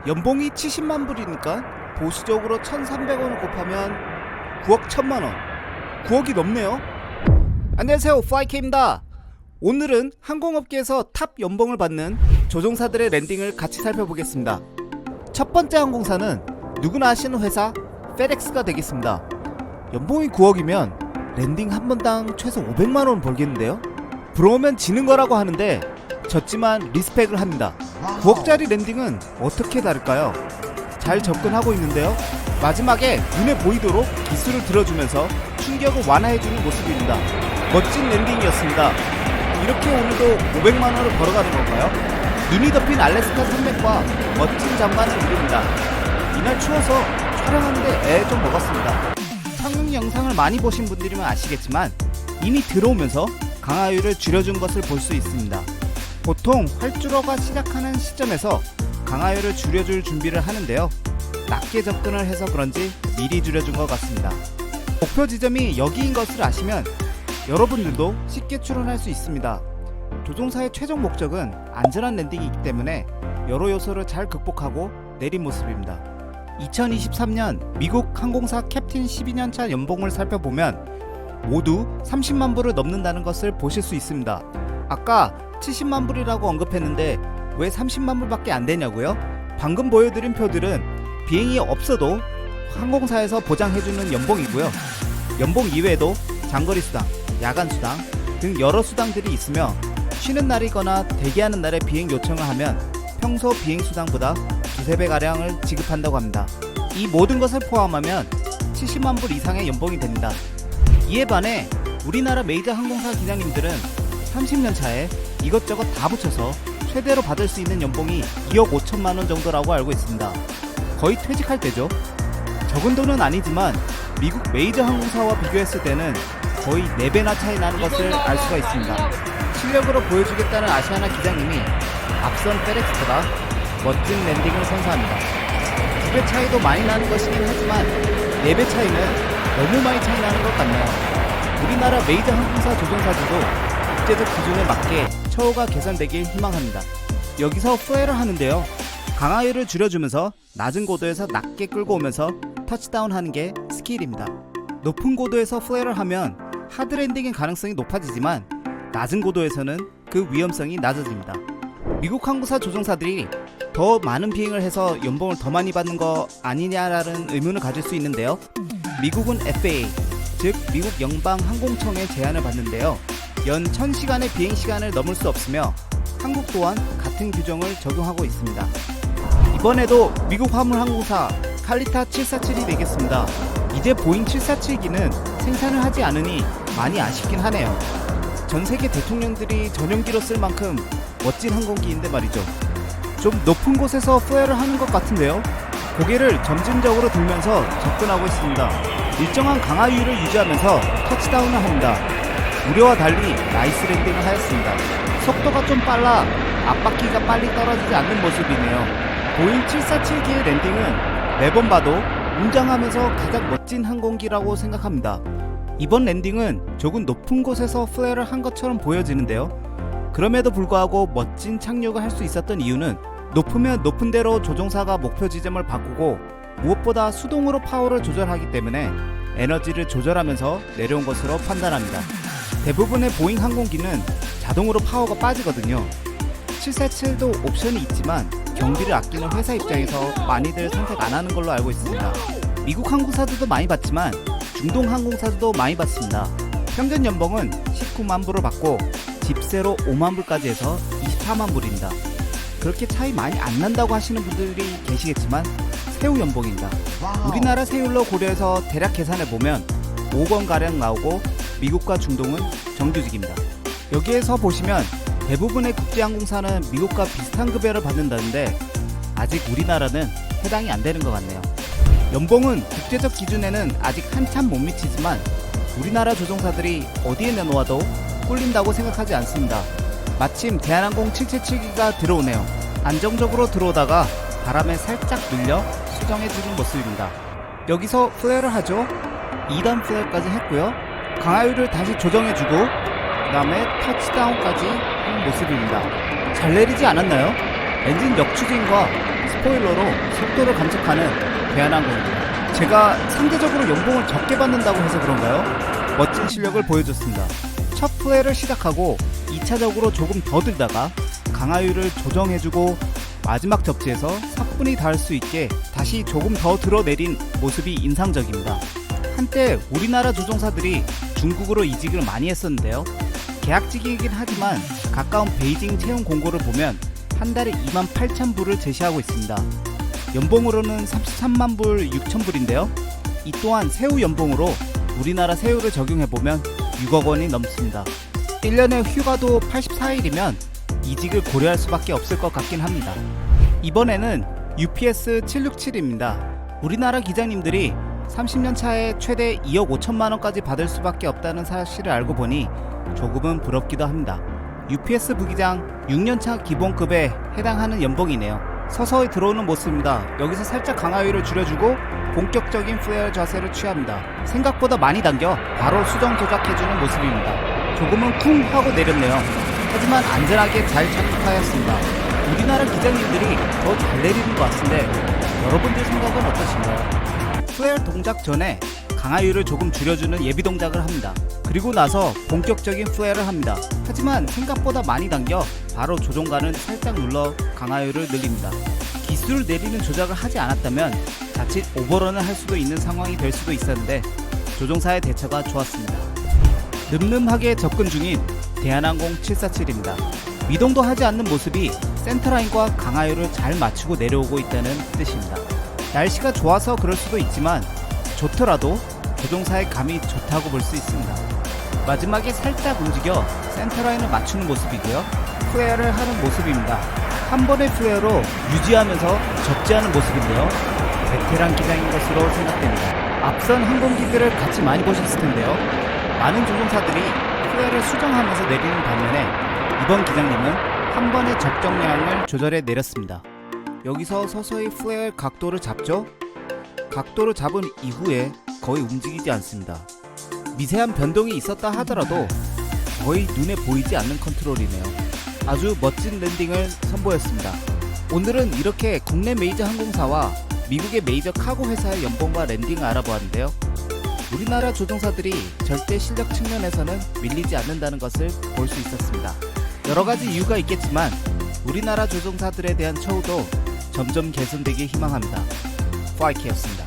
연봉이 70만 불이니까 보수적으로 1,300원을 곱하면 9억 1천만 원. 9억이 넘네요. 안녕하세요, 플라이케입니다. 오늘은 항공업계에서 탑 연봉을 받는 조종사들의 랜딩을 같이 살펴보겠습니다. 첫 번째 항공사는 누구나 아시는 회사 페덱스가 되겠습니다. 연봉이 9억이면 랜딩 한 번당 최소 500만원 벌겠는데요. 부러우면 지는 거라고 하는데 졌지만 리스펙을 합니다. 9억짜리 랜딩은 어떻게 다를까요? 잘 접근하고 있는데요. 마지막에 눈에 보이도록 기술을 들어주면서 충격을 완화해주는 모습입니다. 멋진 랜딩이었습니다. 이렇게 오늘도 500만원을 벌어가는 건가요? 눈이 덮인 알래스카 산맥과 멋진 장관을 누립니다. 이날 추워서 촬영하는데 애 좀 먹었습니다. 상륙 영상을 많이 보신 분들이면 아시겠지만 이미 들어오면서 강하율을 줄여준 것을 볼 수 있습니다. 보통 활주로가 시작하는 시점에서 강하율을 줄여줄 준비를 하는데요. 낮게 접근을 해서 그런지 미리 줄여준 것 같습니다. 목표 지점이 여기인 것을 아시면 여러분들도 쉽게 추론할 수 있습니다. 조종사의 최종 목적은 안전한 랜딩이기 때문에 여러 요소를 잘 극복하고 내린 모습입니다. 2023년 미국 항공사 캡틴 12년차 연봉을 살펴보면 모두 30만 불을 넘는다는 것을 보실 수 있습니다. 아까 70만 불이라고 언급했는데 왜 30만 불밖에 안 되냐고요? 방금 보여드린 표들은 비행이 없어도 항공사에서 보장해주는 연봉이고요. 연봉 이외에도 장거리 수당, 야간 수당 등 여러 수당들이 있으며 쉬는 날이거나 대기하는 날에 비행 요청을 하면 평소 비행 수당보다 두세 배 가량을 지급한다고 합니다. 이 모든 것을 포함하면 70만 불 이상의 연봉이 됩니다. 이에 반해 우리나라 메이저 항공사 기장님들은 30년 차에 이것저것 다 붙여서 최대로 받을 수 있는 연봉이 2억 5천만 원 정도라고 알고 있습니다. 거의 퇴직할 때죠. 적은 돈은 아니지만 미국 메이저 항공사와 비교했을 때는 거의 4배나 차이 나는 것을 알 수가 있습니다. 실력으로 보여주겠다는 아시아나 기장님이 앞선 페덱스보다 멋진 랜딩을 선사합니다. 2배 차이도 많이 나는 것이긴 하지만 4배 차이는 너무 많이 차이 나는 것 같네요. 우리나라 메이저 항공사 조종사들도 국제적 기준에 맞게 처우가 개선되길 희망합니다. 여기서 플레이를 하는데요. 강하율을 줄여주면서 낮은 고도에서 낮게 끌고 오면서 터치다운 하는 게 스킬입니다. 높은 고도에서 플레이를 하면 하드 랜딩의 가능성이 높아지지만 낮은 고도에서는 그 위험성이 낮아집니다. 미국 항공사 조종사들이 더 많은 비행을 해서 연봉을 더 많이 받는 거 아니냐라는 의문을 가질 수 있는데요. 미국은 FAA, 즉 미국 연방항공청의 제안을 받는데요. 연 1000시간의 비행시간을 넘을 수 없으며 한국 또한 같은 규정을 적용하고 있습니다. 이번에도 미국 화물항공사 칼리타 747이 되겠습니다. 이제 보잉 747기는 생산을 하지 않으니 많이 아쉽긴 하네요. 전세계 대통령들이 전용기로 쓸 만큼 멋진 항공기인데 말이죠. 좀 높은 곳에서 플레이를 하는 것 같은데요. 고개를 점진적으로 들면서 접근하고 있습니다. 일정한 강하율을 유지하면서 터치다운을 합니다. 우려와 달리 나이스 랜딩을 하였습니다. 속도가 좀 빨라 앞바퀴가 빨리 떨어지지 않는 모습이네요. 보잉 747기의 랜딩은 매번 봐도 웅장하면서 가장 멋진 항공기라고 생각합니다. 이번 랜딩은 조금 높은 곳에서 플레이를 한 것처럼 보여지는데요. 그럼에도 불구하고 멋진 착륙을 할 수 있었던 이유는 높으면 높은 대로 조종사가 목표 지점을 바꾸고 무엇보다 수동으로 파워를 조절하기 때문에 에너지를 조절하면서 내려온 것으로 판단합니다. 대부분의 보잉 항공기는 자동으로 파워가 빠지거든요. 747도 옵션이 있지만 경비를 아끼는 회사 입장에서 많이들 선택 안 하는 걸로 알고 있습니다. 미국 항공사들도 많이 받지만 중동 항공사들도 많이 받습니다. 평균 연봉은 19만 불을 받고 집세로 5만 불까지 해서 24만 불입니다. 그렇게 차이 많이 안 난다고 하시는 분들이 계시겠지만 세후 연봉입니다. 우리나라 세율로 고려해서 대략 계산해보면 5억 원가량 나오고 미국과 중동은 정규직입니다. 여기에서 보시면 대부분의 국제항공사는 미국과 비슷한 급여를 받는다는데 아직 우리나라는 해당이 안 되는 것 같네요. 연봉은 국제적 기준에는 아직 한참 못 미치지만 우리나라 조종사들이 어디에 내놓아도 꿀린다고 생각하지 않습니다. 마침 대한항공 777기가 들어오네요. 안정적으로 들어오다가 바람에 살짝 밀려 수정해주는 모습입니다. 여기서 플레이를 하죠. 2단 플레이까지 했고요. 강하율을 다시 조정해주고 그 다음에 터치다운까지 하는 모습입니다. 잘 내리지 않았나요? 엔진 역추진과 스포일러로 속도를 감축하는 대한항공입니다. 제가 상대적으로 연봉을 적게 받는다고 해서 그런가요? 멋진 실력을 보여줬습니다. 첫 플레이를 시작하고 2차적으로 조금 더 들다가 강하율을 조정해주고 마지막 접지에서 사뿐히 닿을 수 있게 다시 조금 더 들어내린 모습이 인상적입니다. 한때 우리나라 조종사들이 중국으로 이직을 많이 했었는데요. 계약직이긴 하지만 가까운 베이징 채용 공고를 보면 한 달에 28,000불을 제시하고 있습니다. 연봉으로는 33만 불 6,000불인데요. 이 또한 세후 연봉으로 우리나라 세후를 적용해보면 6억 원이 넘습니다. 1년에 휴가도 84일이면 이직을 고려할 수밖에 없을 것 같긴 합니다. 이번에는 UPS 767입니다. 우리나라 기장님들이 30년 차에 최대 2억 5천만 원까지 받을 수밖에 없다는 사실을 알고 보니 조금은 부럽기도 합니다. UPS 부기장 6년차 기본급에 해당하는 연봉이네요. 서서히 들어오는 모습입니다. 여기서 살짝 강하율을 줄여주고 본격적인 플레이어 자세를 취합니다. 생각보다 많이 당겨 바로 수정 조작해주는 모습입니다. 조금은 쿵 하고 내렸네요. 하지만 안전하게 잘 착륙하였습니다. 우리나라 기장님들이 더 잘 내리는 것 같은데 여러분들 생각은 어떠신가요? 플레이어 동작 전에 강하율을 조금 줄여주는 예비 동작을 합니다. 그리고 나서 본격적인 플레이를 합니다. 하지만 생각보다 많이 당겨 바로 조종관을 살짝 눌러 강하율을 늘립니다. 기술 내리는 조작을 하지 않았다면 자칫 오버런을 할 수도 있는 상황이 될 수도 있었는데 조종사의 대처가 좋았습니다. 늠름하게 접근 중인 대한항공 747입니다. 미동도 하지 않는 모습이 센터라인과 강하율을 잘 맞추고 내려오고 있다는 뜻입니다. 날씨가 좋아서 그럴 수도 있지만 좋더라도 조종사의 감이 좋다고 볼 수 있습니다. 마지막에 살짝 움직여 센터라인을 맞추는 모습이고요. 플레이어를 하는 모습입니다. 한 번의 플레이어로 유지하면서 접지하는 모습인데요. 베테랑 기장인 것으로 생각됩니다. 앞선 항공기들을 같이 많이 보셨을 텐데요. 많은 조종사들이 플레이어를 수정하면서 내리는 반면에 이번 기장님은 한 번의 적정량을 조절해 내렸습니다. 여기서 서서히 플레이어의 각도를 잡죠. 각도를 잡은 이후에 거의 움직이지 않습니다. 미세한 변동이 있었다 하더라도 거의 눈에 보이지 않는 컨트롤이네요. 아주 멋진 랜딩을 선보였습니다. 오늘은 이렇게 국내 메이저 항공사와 미국의 메이저 카고 회사의 연봉과 랜딩을 알아보았는데요. 우리나라 조종사들이 절대 실력 측면에서는 밀리지 않는다는 것을 볼 수 있었습니다. 여러가지 이유가 있겠지만 우리나라 조종사들에 대한 처우도 점점 개선되길 희망합니다. 파이키였습니다.